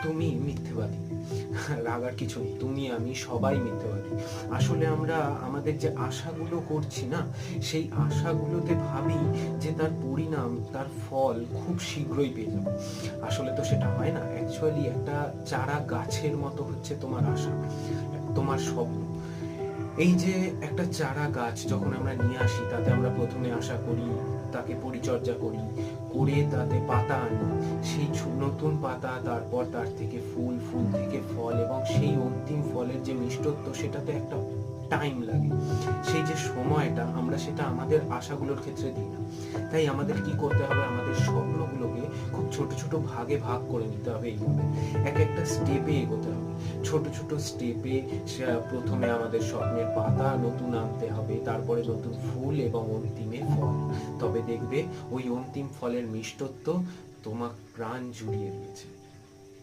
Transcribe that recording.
তুমি মিথ্যেবাদী। রাগার কিছু নেই, তুমি আমি সবাই মিথ্যেবাদী। আসলে আমরা আমাদের যে আশাগুলো করছি না, সেই আশাগুলোতে ভাবি যে তার পরিণাম, তার ফল খুব শীঘ্রই পেয়ে যাবো। আসলে তো সেটা হয় না। অ্যাকচুয়ালি একটা চারা গাছের মতো হচ্ছে তোমার আশা, তোমার স্বপ্ন। এই যে একটা চারা গাছ যখন আমরা নিয়ে আসি, তাতে আমরা প্রথমে আশা করি, তাকে পরিচর্যা করি, করে তাতে পাতা আনি, সেই নতুন পাতা, তারপর তার থেকে ফুল, ফুল থেকে ফল, এবং সেই অন্তিম ফলের যে মিষ্টত্ব, সেটাতে একটা টাইম লাগে। সেই যে সময়টা, আমরা সেটা আমাদের আশাগুলোর ক্ষেত্রে দিই না। তাই আমাদের কি করতে হবে, আমাদের স্বপ্নগুলোকে খুব ছোট ছোট ভাগে ভাগ করে নিতে হবে। এইভাবে এক একটা স্টেপে এগোতে হবে। ছোট ছোট স্টেপে প্রথমে আমাদের স্বপ্নের পাতা নতুন আনতে হবে, তারপরে নতুন ফুল, এবং অন্তিমে ফল। তবে দেখবে ওই অন্তিম ফলের মিষ্টত্ব তোমার প্রাণ জুড়িয়ে দিয়েছে।